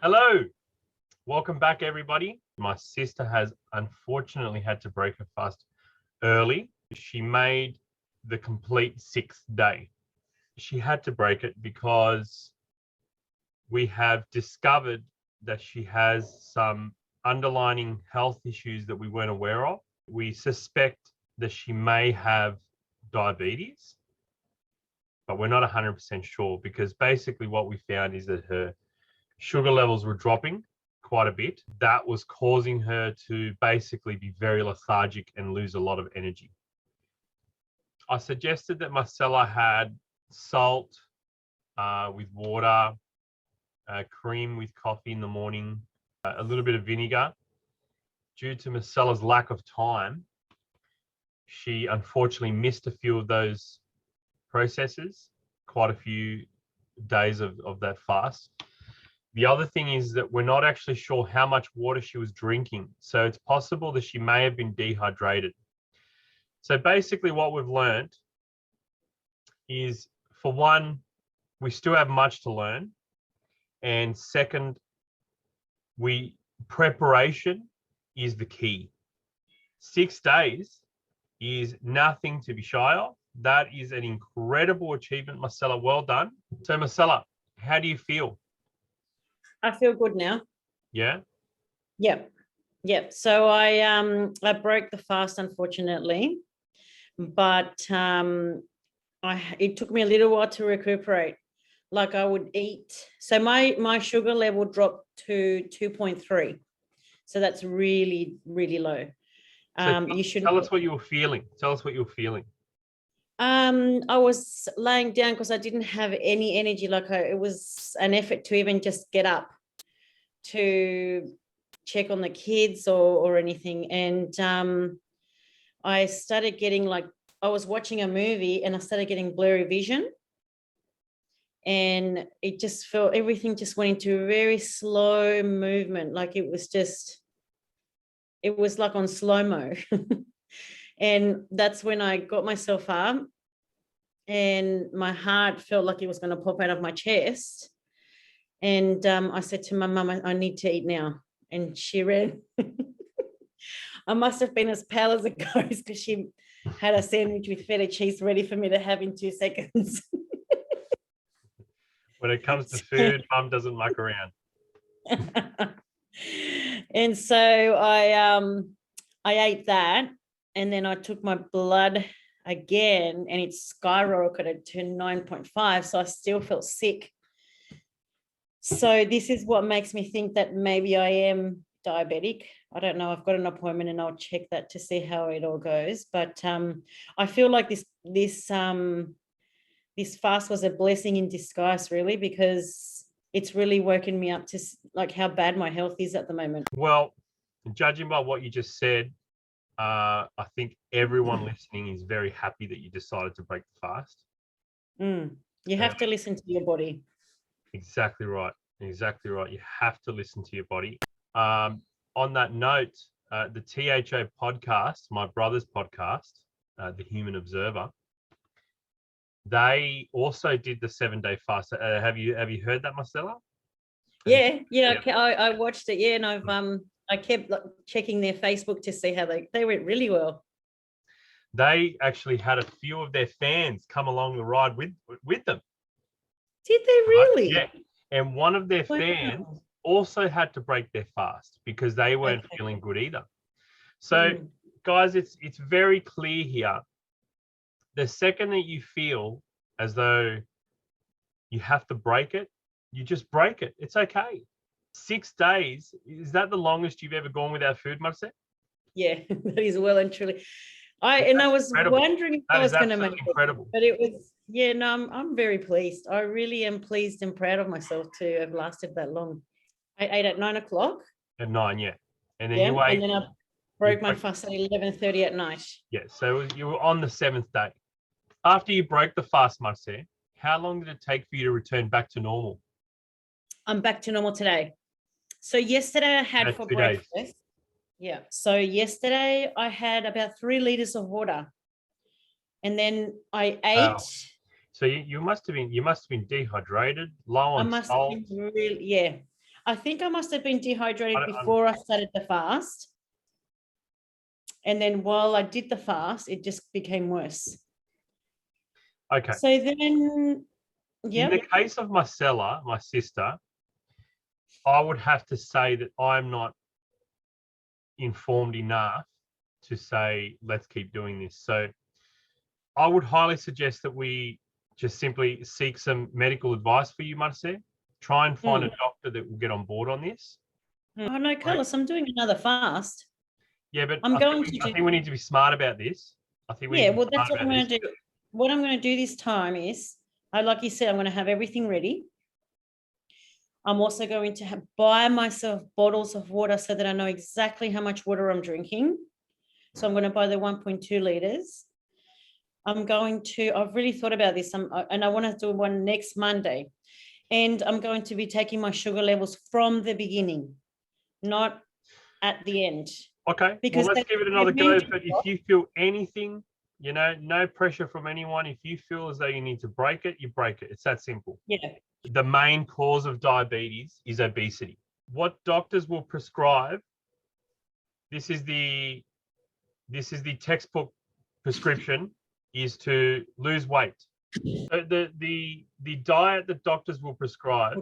Hello, welcome back everybody. My sister has unfortunately had to break her fast early. She made the complete 6th day. She had to break it because we have discovered that she has some underlying health issues that we weren't aware of. We suspect that she may have diabetes, but we're not 100% sure because basically what we found is that her sugar levels were dropping quite a bit. That was causing her to basically be very lethargic and lose a lot of energy. I suggested that Marcella had salt with water, cream with coffee in the morning, a little bit of vinegar. Due to Marcella's lack of time, she unfortunately missed a few of those processes, quite a few days of that fast. The other thing is that we're not actually sure how much water she was drinking. So it's possible that she may have been dehydrated. So basically what we've learned is, for one, we still have much to learn. And second, preparation is the key. 6 days is nothing to be shy of. That is an incredible achievement, Marcella. Well done. So Marcella, how do you feel? I feel good now. Yeah. Yep. So I broke the fast, unfortunately, but it took me a little while to recuperate. Like I would eat. So my sugar level dropped to 2.3. So that's really, really low. So you should tell us what you were feeling. Tell us what you were feeling. I was laying down because I didn't have any energy. It was an effort to even just get up to check on the kids or anything. And I started getting I was watching a movie and I started getting blurry vision. And it just felt, everything just went into a very slow movement. It was like on slow-mo. And that's when I got myself up and my heart felt like it was going to pop out of my chest. And I said to my mum, I need to eat now. And she ran. I must have been as pale as a ghost because she had a sandwich with feta cheese ready for me to have in 2 seconds. When it comes to food, mum doesn't muck around. And so I ate that, and then I took my blood again, and it skyrocketed to 9.5. So I still felt sick. So this is what makes me think that maybe I am diabetic. I don't know. I've got an appointment and I'll check that to see how it all goes. But I feel like this fast was a blessing in disguise, really, because it's really woken me up to how bad my health is at the moment. Well, judging by what you just said, I think everyone listening is very happy that you decided to break the fast. You have to listen to your body. Exactly right. Exactly right. You have to listen to your body. On that note, the THO podcast, my brother's podcast, The Human Observer, they also did the 7-day fast. Have you heard that, Marcella? Yeah. I watched it. Yeah, and I kept checking their Facebook to see how they went really well. They actually had a few of their fans come along the ride with them. Did they really? Yeah. And one of their fans also had to break their fast because they weren't feeling good either. So, guys, it's very clear here. The second that you feel as though you have to break it, you just break it. It's okay. 6 days, is that the longest you've ever gone without food, Marcel? Yeah, that is well and truly. I was incredible. Wondering if I was going to make it, incredible. But it was, no, I'm very pleased. I really am pleased and proud of myself to have lasted that long. I ate at 9 o'clock. At 9, yeah. And then and then I broke my fast at 11:30 at night. Yeah, so you were on the 7th day. After you broke the fast, Marcel, how long did it take for you to return back to normal? I'm back to normal today. So yesterday I had for breakfast. Days. Yeah. So yesterday I had about 3 liters of water, and then I ate. Wow. So you must have been dehydrated, low on salt. Yeah. I think I must have been dehydrated I'm- before I started the fast. And then while I did the fast, it just became worse. Okay. So then, In yeah, the case of Marcella, my sister, I would have to say that I'm not informed enough to say, let's keep doing this. So I would highly suggest that we just simply seek some medical advice for you, Marcel. Try and find a doctor that will get on board on this. oh no, Carlos, I'm doing another fast. Yeah, but I'm I going think, to I think we need to be smart about this. I think we Yeah, need to well, be that's smart what I'm about going this. to do. What I'm going to do this time is, like you said, I'm going to have everything ready. I'm also going to buy myself bottles of water so that I know exactly how much water I'm drinking. So I'm going to buy the 1.2 liters. I've really thought about this, and I want to do one next Monday. And I'm going to be taking my sugar levels from the beginning, not at the end. Okay, Because well, let's give it another they're go. meant to But if stop. you feel anything, no pressure from anyone. If you feel as though you need to break it, you break it. It's that simple. Yeah. The main cause of diabetes is obesity. What doctors will prescribe, this is the textbook prescription, is to lose weight. So the diet that doctors will prescribe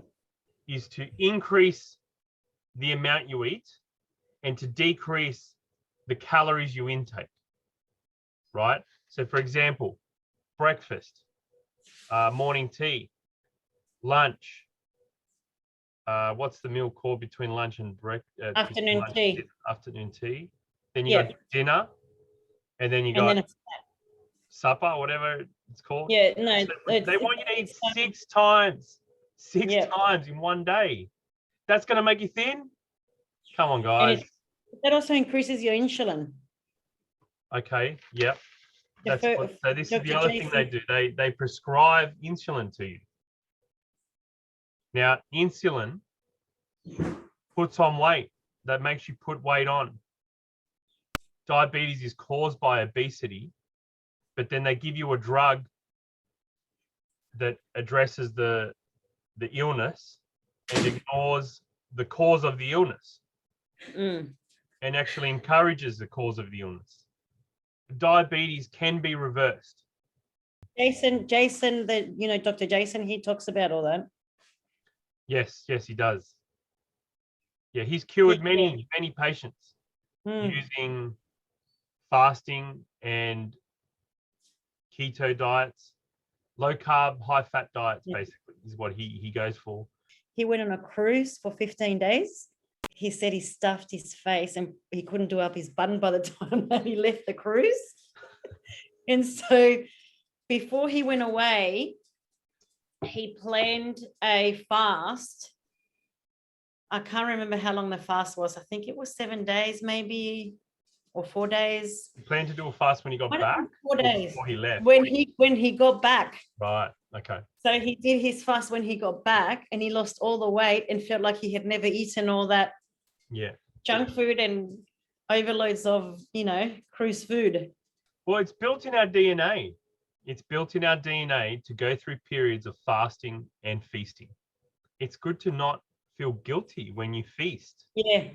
is to increase the amount you eat and to decrease the calories you intake, right? So for example, breakfast, morning tea, lunch. What's the meal called between lunch and Afternoon tea. Afternoon tea. Then you got dinner, and then you And got then supper, whatever it's called. yeah, no, They want you to eat 6 times, six Yeah. times in one day. That's going to make you thin? Come on, and guys. that also increases your insulin. Okay, yep. So this is the Dr. other thing they do. They prescribe insulin to you. Now, insulin puts on weight. That makes you put weight on. Diabetes is caused by obesity, but then they give you a drug that addresses the illness and ignores the cause of the illness and actually encourages the cause of the illness. Diabetes can be reversed. Jason, Dr. Jason, he talks about all that. Yes, he does. Yeah, he's cured many patients using fasting and keto diets, low carb, high fat diets, basically, is what he goes for. He went on a cruise for 15 days. He said he stuffed his face and he couldn't do up his button by the time that he left the cruise. And so before he went away, he planned a fast. I can't remember how long the fast was. I think it was 7 days, maybe, or 4 days. He planned to do a fast when he got back? 4 days. Before he left? When he got back. Right, okay. So he did his fast when he got back and he lost all the weight and felt like he had never eaten all that junk food and overloads of, cruise food. Well, it's built in our DNA. It's built in our DNA to go through periods of fasting and feasting. It's good to not feel guilty when you feast. Yeah.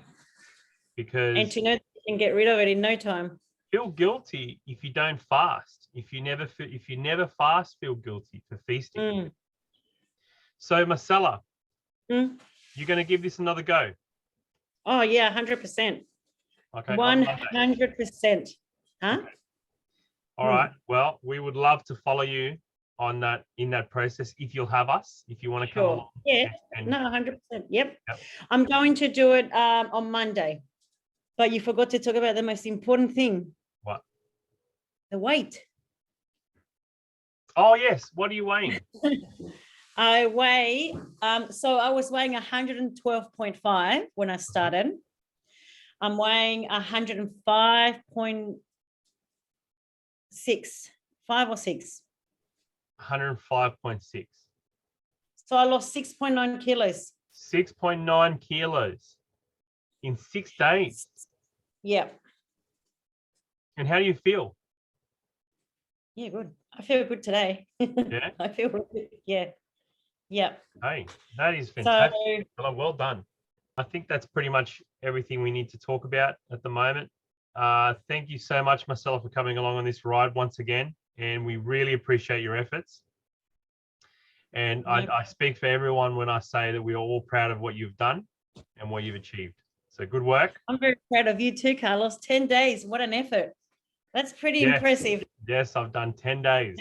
Because and to know that you can get rid of it in no time. Feel guilty if you don't fast. If you never fast, feel guilty for feasting. So Marcella, you're going to give this another go? Oh yeah, 100%. Okay. 100%. Huh? Okay. All right. Well, we would love to follow you on that, in that process, if you'll have us, if you want to come along. Yeah. No, 100%. Yep. I'm going to do it on Monday. But you forgot to talk about the most important thing. What? The weight. Oh yes. What are you weighing? I weigh, so I was weighing 112.5 when I started. I'm weighing 105.6, 5 or 6. 105.6. So I lost 6.9 kilos. 6.9 kilos in 6 days. Yeah. And how do you feel? Yeah, good. I feel good today. Yeah. I feel good. Yeah. Yeah. Hey, that is fantastic. Well done. I think that's pretty much everything we need to talk about at the moment. Thank you so much, Marcella, for coming along on this ride once again, and we really appreciate your efforts. And I speak for everyone when I say that we are all proud of what you've done and what you've achieved. So good work. I'm very proud of you too, Carlos. 10 days. What an effort. That's pretty impressive. Yes, I've done 10 days.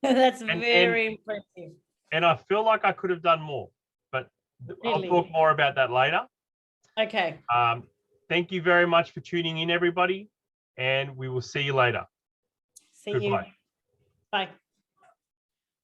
That's very impressive. And I feel like I could have done more, but I'll talk more about that later. Okay. Thank you very much for tuning in, everybody, and we will see you later. See you. Goodbye. Bye.